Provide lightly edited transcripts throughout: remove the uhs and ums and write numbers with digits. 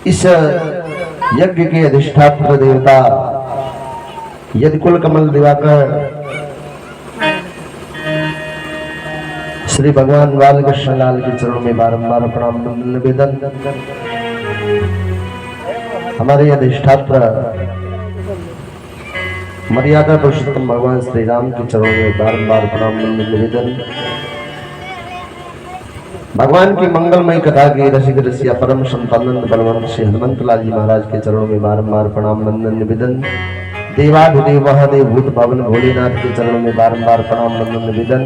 इस यज्ञ के अधिष्ठात्र देवता यदि कुल कमल दिवाकर श्री भगवान बाल कृष्ण लाल के चरणों में बारंबार प्रणाम निवेदन। हमारे अधिष्ठात्र मर्यादा पुरुषोत्तम भगवान श्री राम के चरणों में बारंबार प्रणाम निवेदन। भगवान की मंगलमय कथा के रसिक रसिया परम संतानंद बलवंत श्री हनुमंत लाल जी महाराज के चरणों में बारंबार प्रणाम वंदन निवेदन। देवाधिदेव महादेव भूत पावन भोलेनाथ के चरणों में बारंबार प्रणाम वंदन निवेदन।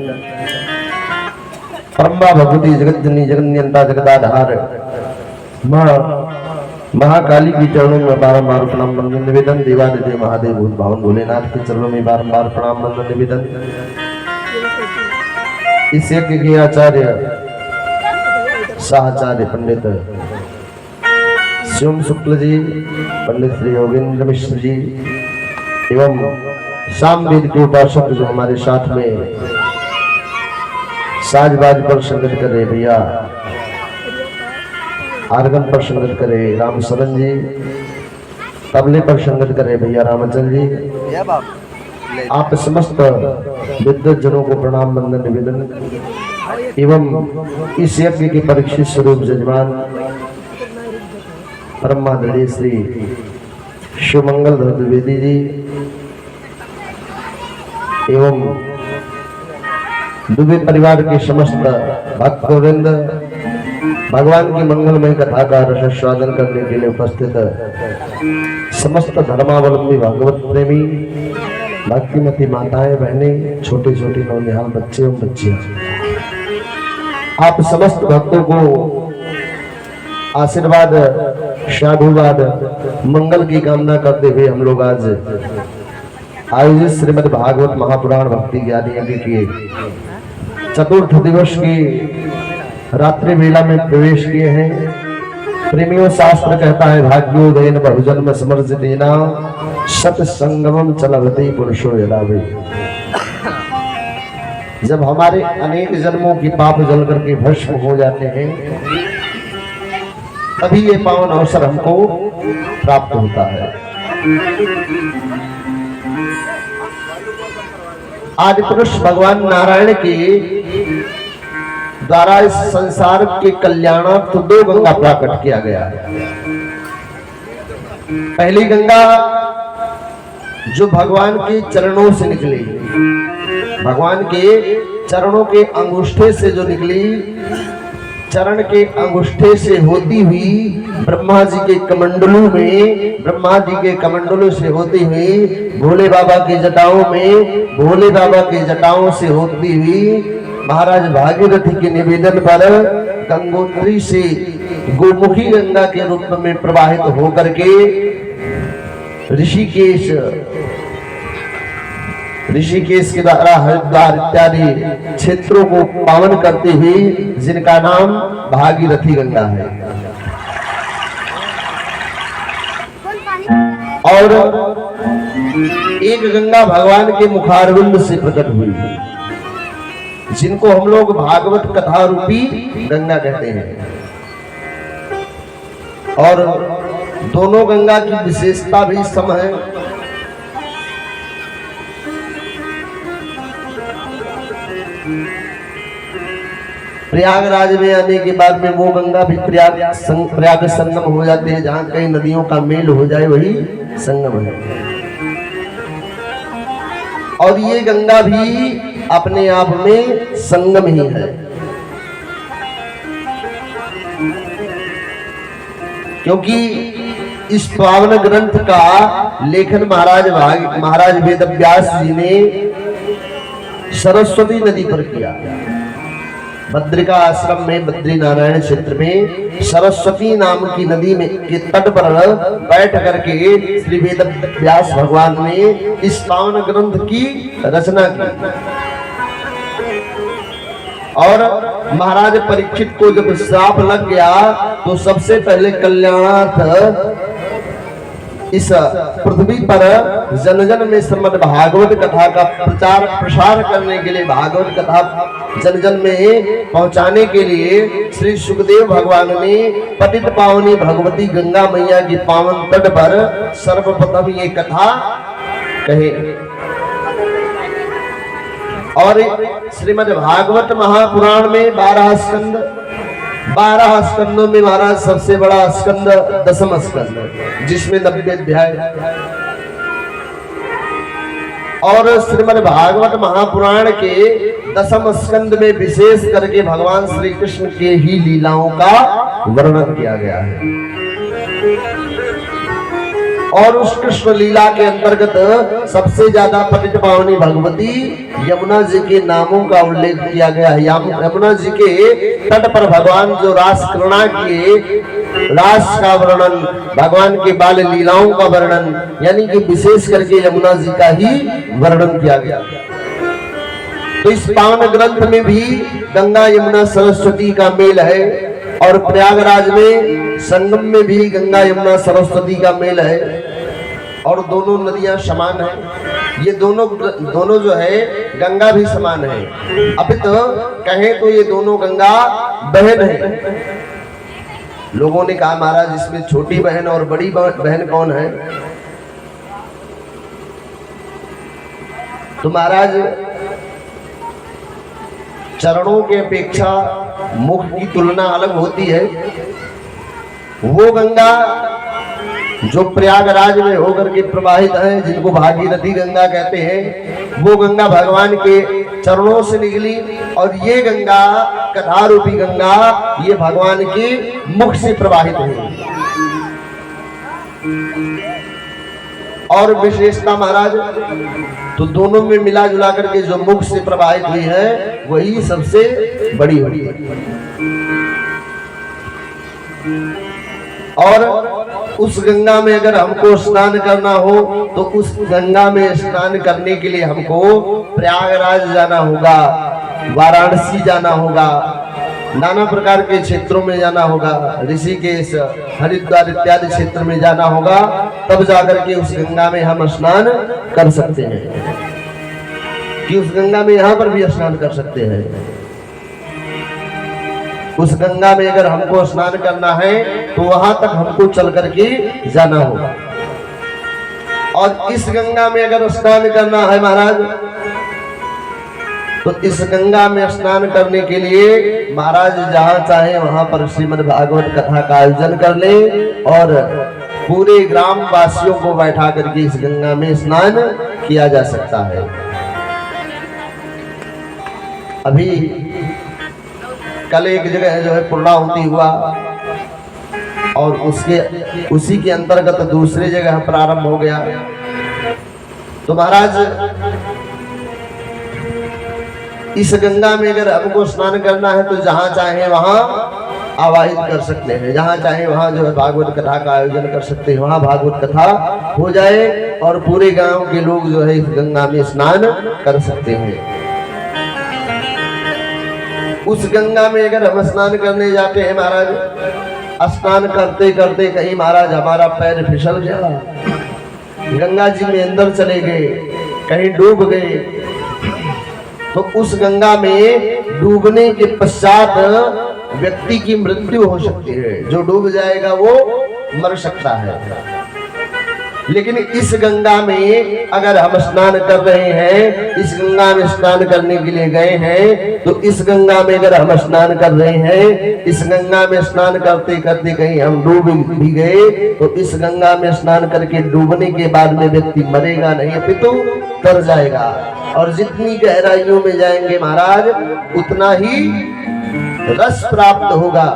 परम्बा भगवती जगतजननी जगन्यंता जगदाधार मां महाकाली के चरणों में बारंबार प्रणाम वंदन निवेदन। देवाधिदेव महादेव भूत पावन भोलेनाथ के चरणों में बारंबार प्रणाम वंदन निवेदन। इस यज्ञ के आचार्य साचार्य पंडित शिवम शुक्ल जी, पंडित श्री योगेंद्र मिश्र जी एवं सामवेद के उपासक जो हमारे साथ में साजबाज पर संगत करे भैया, आर्गन पर संगत करे राम सरन जी, तबले पर संगत करे भैया रामचंद्र जी, आप समस्त विद्वत जनों को प्रणाम वंदन निवेदन एवं इस यज्ञ के परीक्षित स्वरूप जजमान परमादरणीय श्री शिवमंगल द्विवेदी जी एवं दुबे परिवार के समस्त भक्तवृंद भगवान की मंगलमय कथा का रसास्वादन करने के लिए उपस्थित समस्त धर्मावलंबी भागवत प्रेमी भक्तिमती माताएं बहनें, छोटे छोटे नौनिहाल बच्चे एवं बच्चियां, आप समस्त भक्तों को आशीर्वाद साधुवाद मंगल की कामना करते हुए हम लोग आज आयोजित श्रीमद् भागवत महापुराण भक्ति ज्ञान यज्ञ के चतुर्थ दिवस की रात्रि मेला में प्रवेश किए हैं। प्रेमियों, शास्त्र कहता है भाग्योदयन बहुजन्म समर्जितेना सत संगमम चलवते पुरुषो यदावे। जब हमारे अनेक जन्मों की पाप जल करके भस्म हो जाते हैं तभी ये पावन अवसर हमको प्राप्त होता है। आदि पुरुष भगवान नारायण के द्वारा इस संसार के कल्याणार्थ दो गंगा प्राकट किया गया है। पहली गंगा जो भगवान के चरणों से निकली, भगवान के चरणों के अंगूठे से जो निकली, चरण के अंगूठे से होती हुई ब्रह्मा जी के कमंडलों में, ब्रह्मा जी के कमंडलों से होती हुई भोले बाबा की जटाओं में, भोले बाबा की जटाओं से होती हुई महाराज भागीरथी के निवेदन पर गंगोत्री से गोमुखी गंगा के रूप में प्रवाहित होकर के ऋषिकेश के द्वारा हरिद्वार इत्यादि क्षेत्रों को पावन करती हुई जिनका नाम भागीरथी गंगा है। और एक गंगा भगवान के मुखारविंद से प्रकट हुई जिनको हम लोग भागवत कथा रूपी गंगा कहते हैं। और दोनों गंगा की विशेषता भी सम है। प्रयागराज में आने के बाद में वो गंगा भी प्रयाग संगम हो जाते हैं। जहां कई नदियों का मेल हो जाए वही संगम है। और ये गंगा भी अपने आप में संगम ही है, क्योंकि इस पावन ग्रंथ का लेखन महाराज वेदव्यास जी ने सरस्वती नदी पर किया। बद्रिका आश्रम में बद्री नारायण क्षेत्र में सरस्वती नाम की नदी में के तट पर बैठ करके श्री वेदव्यास भगवान ने इस पावन ग्रंथ की रचना की। और महाराज परीक्षित को जब श्राप लग गया तो सबसे पहले कल्याणार्थ इस पृथ्वी पर जन जन में श्रीमद् भागवत कथा का प्रचार प्रसार करने के लिए, भागवत कथा जन जन में पहुंचाने के लिए श्री सुखदेव भगवान ने पतित पावनी भगवती गंगा मैया की पावन तट पर सर्वप्रथम ये कथा कहे। और श्रीमद् भागवत महापुराण में 12 स्कंद, 12 स्कंदों में महाराज सबसे बड़ा स्कंद दसम स्कंद, जिसमें 90 अध्याय। और श्रीमद् भागवत महापुराण के दसम स्कंद में विशेष करके भगवान श्री कृष्ण के ही लीलाओं का वर्णन किया गया है। और उस कृष्ण लीला के अंतर्गत सबसे ज्यादा पतित पावनी भगवती यमुना जी के नामों का उल्लेख किया गया है। यमुना जी के तट पर भगवान जो रास क्रीड़ा किए, रास का वर्णन, भगवान के बाल लीलाओं का वर्णन, यानी कि विशेष करके यमुना जी का ही वर्णन किया गया। तो इस पावन ग्रंथ में भी गंगा यमुना सरस्वती का मेल है, और प्रयागराज में संगम में भी गंगा यमुना सरस्वती का मेल है, और दोनों नदियां समान हैं। ये दोनों जो है गंगा भी समान है। अभी तो कहें तो ये दोनों गंगा बहन है। लोगों ने कहा महाराज इसमें छोटी बहन और बड़ी बहन कौन है? तो महाराज चरणों के अपेक्षा मुख की तुलना अलग होती है। वो गंगा जो प्रयागराज में होकर के प्रवाहित है, जिनको भागीरथी गंगा कहते हैं, वो गंगा भगवान के चरणों से निकली, और ये गंगा कथा रूपी गंगा ये भगवान के मुख से प्रवाहित हुई। और विशेषता महाराज तो दोनों में मिला जुला करके जो मुख से प्रवाहित हुई है वही सबसे बड़ी हुई है। और उस गंगा में अगर हमको स्नान करना हो तो उस गंगा में स्नान करने के लिए हमको प्रयागराज जाना होगा, वाराणसी जाना होगा, नाना प्रकार के क्षेत्रों में जाना होगा, ऋषिकेश, हरिद्वार इत्यादि क्षेत्र में जाना होगा, तब जाकर के उस गंगा में हम स्नान कर सकते हैं। कि उस गंगा में यहाँ पर भी स्नान कर सकते हैं। उस गंगा में अगर हमको स्नान करना है तो वहां तक हमको चल करके जाना होगा। और इस गंगा में अगर स्नान करना है महाराज तो इस गंगा में स्नान करने के लिए महाराज जहां चाहे वहां पर श्रीमद् भागवत कथा का आयोजन कर ले और पूरे ग्राम वासियों को बैठा करके इस गंगा में स्नान किया जा सकता है। अभी कल एक जगह जो है पूर्णाहुति हुआ और उसी के अंतर्गत दूसरी जगह प्रारंभ हो गया। तो महाराज इस गंगा में अगर हमको स्नान करना है तो जहां चाहे वहां आवाहित कर सकते हैं, जहां चाहे वहां जो है भागवत कथा का आयोजन कर सकते हैं, वहां भागवत कथा हो जाए और पूरे गांव के लोग जो है इस गंगा में स्नान कर सकते हैं। उस गंगा में अगर हम स्नान करने जाते हैं महाराज, स्नान करते करते कहीं महाराज हमारा पैर फिसल गया, गंगा जी में अंदर चले गए, कहीं डूब गए, तो उस गंगा में डूबने के पश्चात व्यक्ति की मृत्यु हो सकती है। जो डूब जाएगा वो मर सकता है। लेकिन इस गंगा में अगर हम स्नान कर रहे हैं, इस गंगा में स्नान करने के लिए गए हैं, तो इस गंगा में अगर हम स्नान कर रहे हैं, इस गंगा में स्नान करते करते कहीं हम डूब भी गए, तो इस गंगा में स्नान करके डूबने के बाद में व्यक्ति मरेगा नहीं, अपितु तर जाएगा। और जितनी गहराइयों में जाएंगे महाराज उतना ही रस प्राप्त होगा,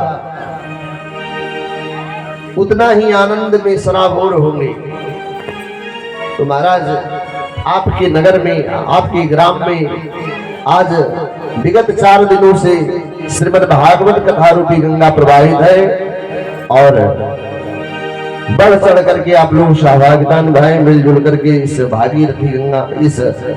उतना ही आनंद में सराबोर होंगे। तो महाराज आपके नगर में, आपके ग्राम में आज विगत 4 दिनों से श्रीमद् भागवत कथा रूपी गंगा प्रवाहित है और बढ़ चढ़ करके आप लोग सहभागिता निभाएं, मिलजुल करके इस भागीरथी गंगा, इस